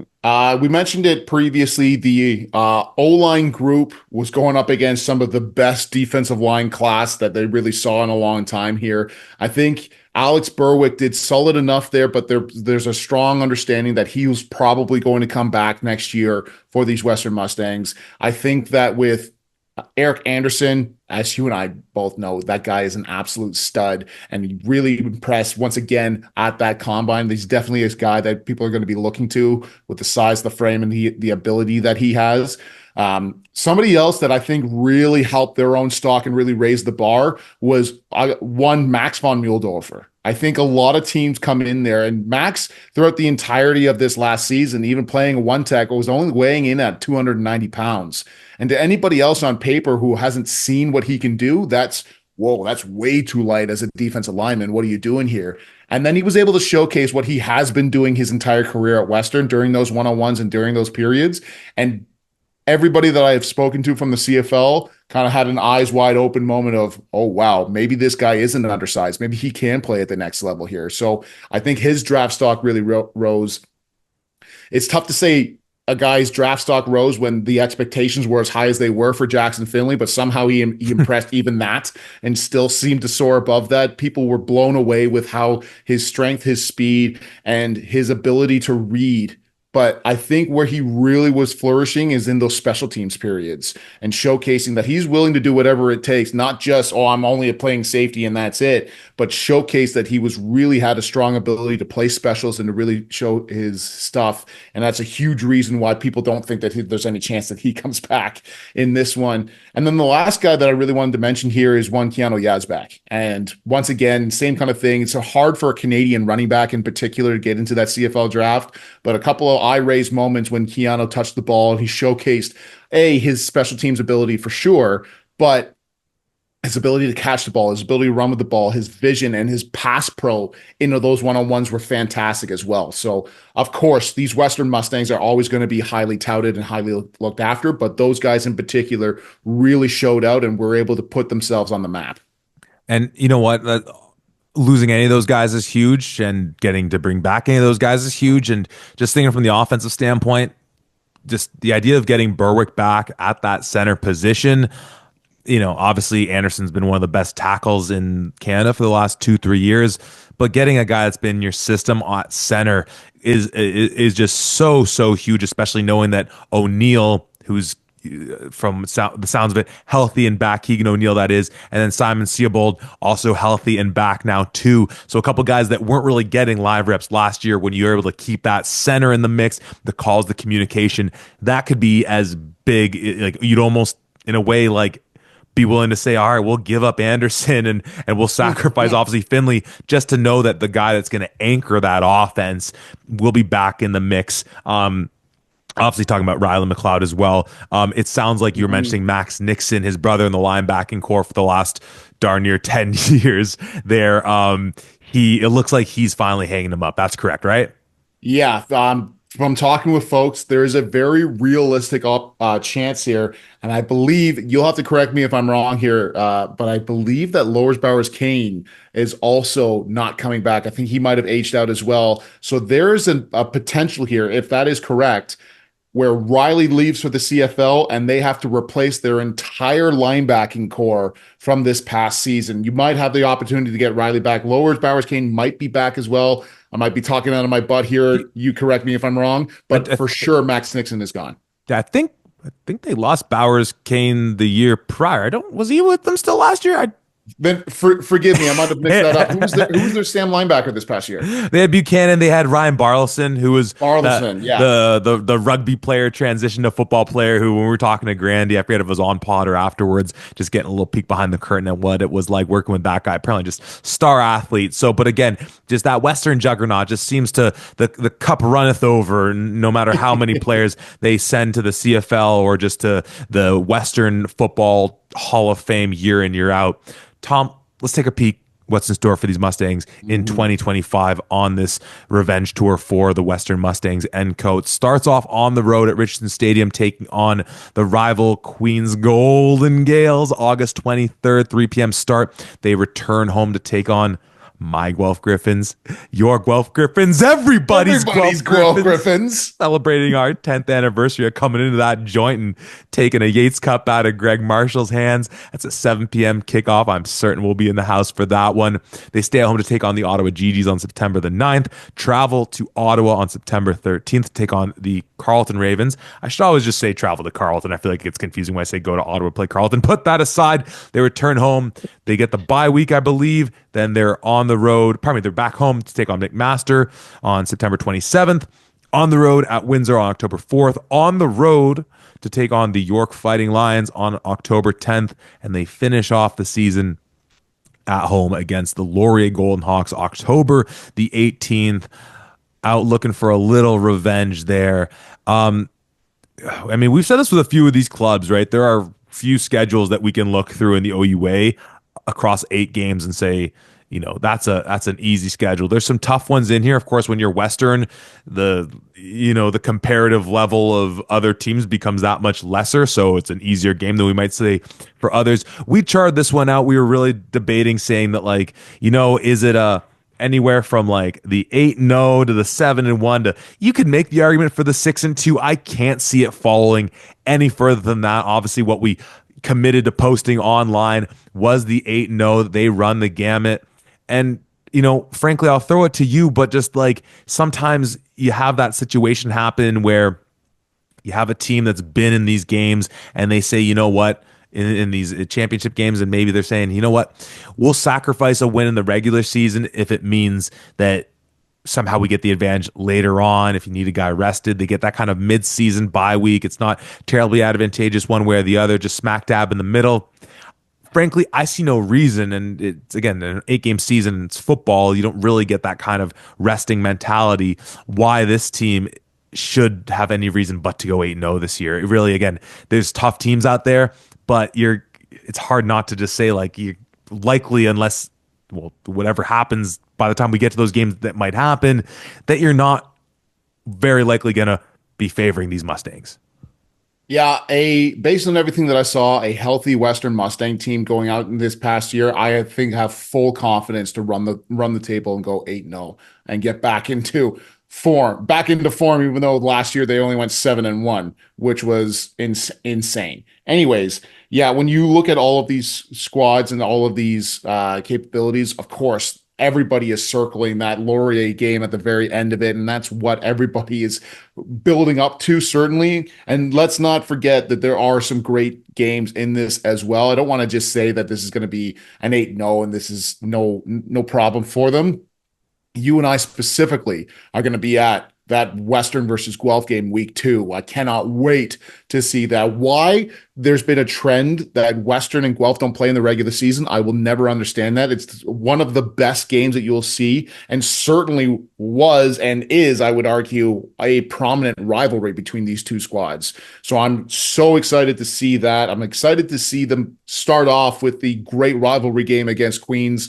we mentioned it previously. The O-line group was going up against some of the best defensive line class that they really saw in a long time here. I think Alex Berwick did solid enough there, but there's a strong understanding that he was probably going to come back next year for these Western Mustangs. I think that with Eric Anderson, as you and I both know, that guy is an absolute stud and he really impressed once again at that combine. He's definitely a guy that people are going to be looking to with the size, the frame, and the ability that he has. Somebody else that I think really helped their own stock and really raised the bar was one Max von Muhldorfer. I think a lot of teams come in there, and Max, throughout the entirety of this last season, even playing a one tech, was only weighing in at 290 pounds. And to anybody else on paper who hasn't seen what he can do, that's whoa, that's way too light as a defensive lineman. What are you doing here? And then he was able to showcase what he has been doing his entire career at Western during those one-on-ones and during those periods. And everybody that I have spoken to from the CFL kind of had an eyes wide open moment of, oh, wow, maybe this guy isn't undersized. Maybe he can play at the next level here. So I think his draft stock really rose. It's tough to say a guy's draft stock rose when the expectations were as high as they were for Jackson Finley, but somehow he impressed even that and still seemed to soar above that. People were blown away with how his strength, his speed, and his ability to read. But I think where he really was flourishing is in those special teams periods and showcasing that he's willing to do whatever it takes, not just, oh, I'm only playing safety and that's it, but showcase that he was really had a strong ability to play specials and to really show his stuff. And that's a huge reason why people don't think that there's any chance that he comes back in this one. And then the last guy that I really wanted to mention here is one Keanu Yazbek. And once again, same kind of thing. It's hard for a Canadian running back in particular to get into that CFL draft, but a couple of eye raised moments when Keanu touched the ball and he showcased his special teams ability for sure, but his ability to catch the ball, his ability to run with the ball, his vision and his pass pro into those one-on-ones were fantastic as well. So of course, these Western Mustangs are always going to be highly touted and highly looked after, but those guys in particular really showed out and were able to put themselves on the map. And you know what? Losing any of those guys is huge, and getting to bring back any of those guys is huge. And just thinking from the offensive standpoint, just the idea of getting Berwick back at that center position, obviously Anderson's been one of the best tackles in Canada for the last 2-3 years, but getting a guy that's been in your system at center is just so huge, especially knowing that O'Neill, who's from the sounds of it, healthy and back, Keegan O'Neill that is, and then Simon Seabold also healthy and back now too. So a couple guys that weren't really getting live reps last year, when you're able to keep that center in the mix, the calls, the communication, that could be as big, like you'd almost in a way like be willing to say, all right, we'll give up Anderson and we'll sacrifice obviously Finley just to know that the guy that's going to anchor that offense will be back in the mix. Obviously, talking about Riley McLeod as well. It sounds like you were Mhm. mentioning Max Nixon, his brother in the linebacking core for the last darn near 10 years there. It looks like he's finally hanging them up. That's correct, right? Yeah, from talking with folks, there is a very realistic chance here, and I believe you'll have to correct me if I'm wrong here, but I believe that Lowers Bowers Kane is also not coming back. I think he might have aged out as well. So there is a potential here, if that is correct, where Riley leaves for the CFL and they have to replace their entire linebacking core from this past season. You might have the opportunity to get Riley back. Lowers Bowers Kane might be back as well. I might be talking out of my butt here. You correct me if I'm wrong, I, but I, for sure, Max Nixon is gone. I think I think they lost Bowers Kane the year prior. I don't was he with them still last year? Then forgive me, I might have mixed that up. Who was I their Sam linebacker this past year? They had Buchanan. They had Ryan Barlison, who was Bartleson, yeah. the rugby player transition to football player. Who, when we were talking to Grandy, I forget if it was on pod or afterwards, just getting a little peek behind the curtain at what it was like working with that guy. Apparently, just star athlete. So, but again, just that Western juggernaut just seems to the cup runneth over. No matter how many players they send to the CFL or just to the Western Football Hall of Fame year in year out. Tom, let's take a peek what's in store for these Mustangs in Mhm. 2025 on this revenge tour for the Western Mustangs and Coats. Starts off on the road at Richardson Stadium, taking on the rival Queens Golden Gales. August 23rd, 3 p.m. start. They return home to take on my Guelph Griffins, your Guelph Griffins, everybody's Everybody's Guelph Guelph Griffins, Griffins. celebrating our 10th anniversary of coming into that joint and taking a Yates Cup out of Greg Marshall's hands. That's a 7 p.m. kickoff. I'm certain we'll be in the house for that one. They stay at home to take on the Ottawa GGs on September the 9th, travel to Ottawa on September 13th to take on the Carleton Ravens. I should always just say travel to Carleton. I feel like it gets confusing when I say go to Ottawa, play Carleton. Put that aside. They return home. They get the bye week, I believe. Then they're on the road. Pardon me, they're back home to take on McMaster on September 27th. On the road at Windsor on October 4th. On the road to take on the York Fighting Lions on October 10th. And they finish off the season at home against the Laurier Golden Hawks October the 18th. Out looking for a little revenge there. I mean, we've said this with a few of these clubs, right? There are few schedules that we can look through in the OUA across 8 games and say, that's an easy schedule. There's some tough ones in here. Of course, when you're Western, the comparative level of other teams becomes that much lesser. So it's an easier game than we might say for others. We charted this one out. We were really debating saying that, like, is it a anywhere from like the 8-0 to the 7-1 to you could make the argument for the 6-2. I can't see it following any further than that. Obviously, what we committed to posting online was the 8-0. They run the gamut. And frankly, I'll throw it to you, but just like sometimes you have that situation happen where you have a team that's been in these games and they say, you know what, in these championship games, and maybe they're saying, you know what, we'll sacrifice a win in the regular season if it means that somehow we get the advantage later on. If you need a guy rested, they get that kind of mid-season bye week. It's not terribly advantageous one way or the other, just smack dab in the middle. Frankly, I see no reason, and it's again an 8-game season. It's football. You don't really get that kind of resting mentality. Why this team should have any reason but to go 8-0 this year? It really, again, there's tough teams out there, but it's hard not to just say like you likely, unless whatever happens by the time we get to those games that might happen, that you're not very likely gonna be favoring these Mustangs. Yeah, a based on everything that I saw, a healthy Western Mustang team going out in this past year, I think have full confidence to run the table and go 8-0 and get back into form, even though last year they only went 7-1, which was insane. Anyways, yeah, when you look at all of these squads and all of these capabilities, of course, everybody is circling that Laurier game at the very end of it, and that's what everybody is building up to, certainly. And let's not forget that there are some great games in this as well. I don't want to just say that this is going to be an 8-0 and this is no problem for them. You and I specifically are going to be at that Western versus Guelph game week 2. I cannot wait to see that. Why there's been a trend that Western and Guelph don't play in the regular season, I will never understand that. It's one of the best games that you'll see, and certainly was and is, I would argue, a prominent rivalry between these two squads. So I'm so excited to see that. I'm excited to see them start off with the great rivalry game against Queens.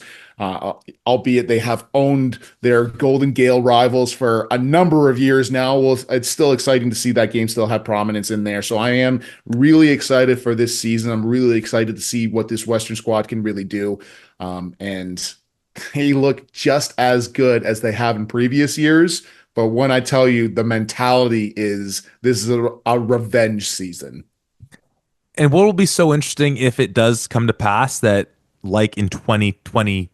Albeit they have owned their Golden Gale rivals for a number of years now. Well, it's still exciting to see that game still have prominence in there. So I am really excited for this season. I'm really excited to see what this Western squad can really do. And they look just as good as they have in previous years. But when I tell you the mentality is this is a revenge season. And what will be so interesting if it does come to pass that, like in 2023,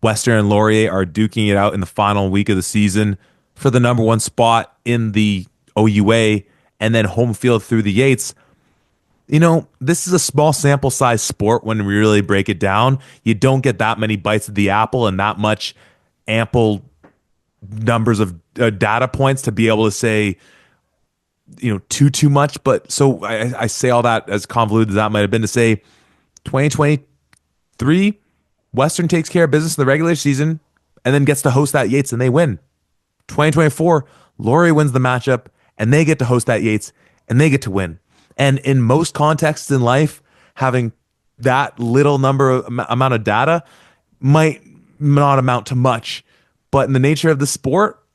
Western and Laurier are duking it out in the final week of the season for the number 1 spot in the OUA and then home field through the Yates. You know, this is a small sample size sport when we really break it down. You don't get that many bites of the apple and that much ample numbers of data points to be able to say, you know, too much. But so I say all that as convoluted as that might have been to say 2023, Western takes care of business in the regular season and then gets to host that Yates and they win. 2024, Laurier wins the matchup and they get to host that Yates and they get to win. And in most contexts in life, having that little amount of data might not amount to much. But in the nature of the sport,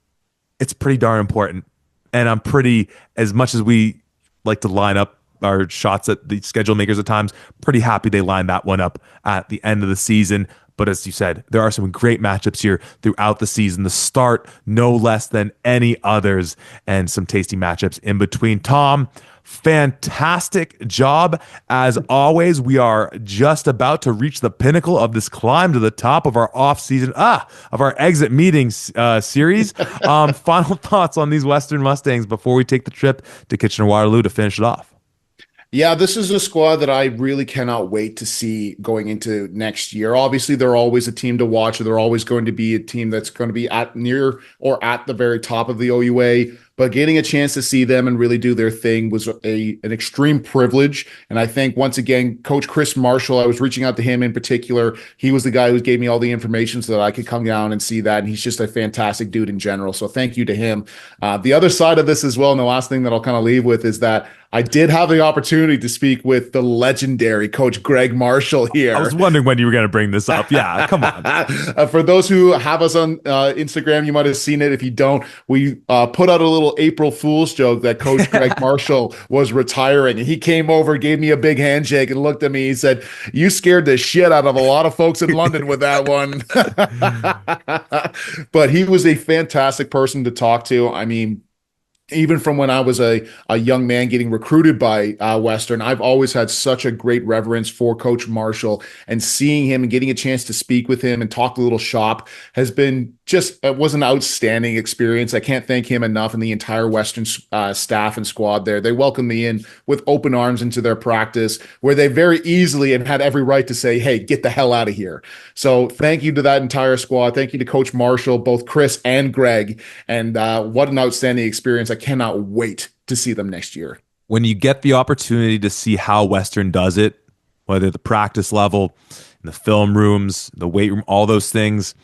it's pretty darn important. And I'm pretty, as much as we like to line up our shots at the schedule makers at times, pretty happy they lined that one up at the end of the season. But as you said, there are some great matchups here throughout the season. The start, no less than any others, and some tasty matchups in between. Tom, fantastic job. As always, we are just about to reach the pinnacle of this climb to the top of our off-season, of our exit meetings series. Final thoughts on these Western Mustangs before we take the trip to Kitchener-Waterloo to finish it off. Yeah, this is a squad that I really cannot wait to see going into next year. Obviously, they're always a team to watch, or they're always going to be a team that's going to be at near or at the very top of the OUA. But getting a chance to see them and really do their thing was an extreme privilege. And I think, once again, Coach Chris Marshall, I was reaching out to him in particular. He was the guy who gave me all the information so that I could come down and see that. And he's just a fantastic dude in general. So thank you to him. The other side of this as well, and the last thing that I'll kind of leave with, is that I did have the opportunity to speak with the legendary Coach Greg Marshall here. I was wondering when you were going to bring this up. Yeah, come on. For those who have us on Instagram, you might have seen it. If you don't, we put out a little April Fool's joke that Coach Greg Marshall was retiring. And he came over, gave me a big handshake, and looked at me. He said, "You scared the shit out of a lot of folks in London with that one." But he was a fantastic person to talk to. I mean, even from when I was a young man getting recruited by Western, I've always had such a great reverence for Coach Marshall, and seeing him and getting a chance to speak with him and talk a little shop has been it was an outstanding experience. I can't thank him enough, and the entire Western staff and squad there. They welcomed me in with open arms into their practice, where they very easily and had every right to say, "Hey, get the hell out of here." So thank you to that entire squad. Thank you to Coach Marshall, both Chris and Greg. And what an outstanding experience. I cannot wait to see them next year. When you get the opportunity to see how Western does it, whether the practice level, in the film rooms, the weight room, all those things,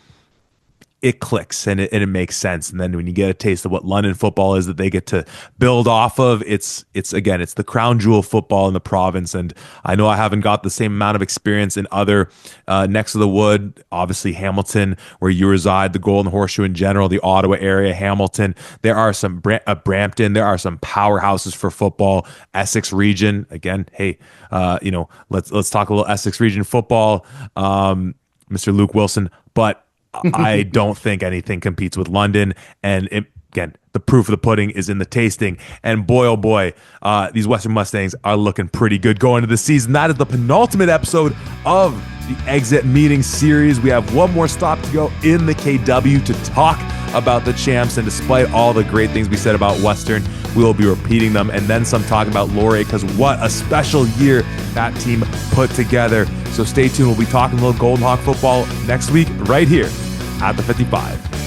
it clicks and it makes sense. And then when you get a taste of what London football is that they get to build off of, it's the crown jewel football in the province. And I know I haven't got the same amount of experience in other necks of the wood, obviously Hamilton, where you reside, the Golden Horseshoe in general, the Ottawa area, Hamilton. There are some Brampton, there are some powerhouses for football. Essex region, again, hey, let's talk a little Essex region football, Mr. Luke Wilson. But I don't think anything competes with London. And again, the proof of the pudding is in the tasting. And boy, oh boy, these Western Mustangs are looking pretty good going into the season. That is the penultimate episode of the Exit Meeting series. We have one more stop to go in the KW to talk about the champs. And despite all the great things we said about Western, we will be repeating them and then some talking about Laurier, because what a special year that team put together. So stay tuned. We'll be talking a little Golden Hawk football next week right here at the 55.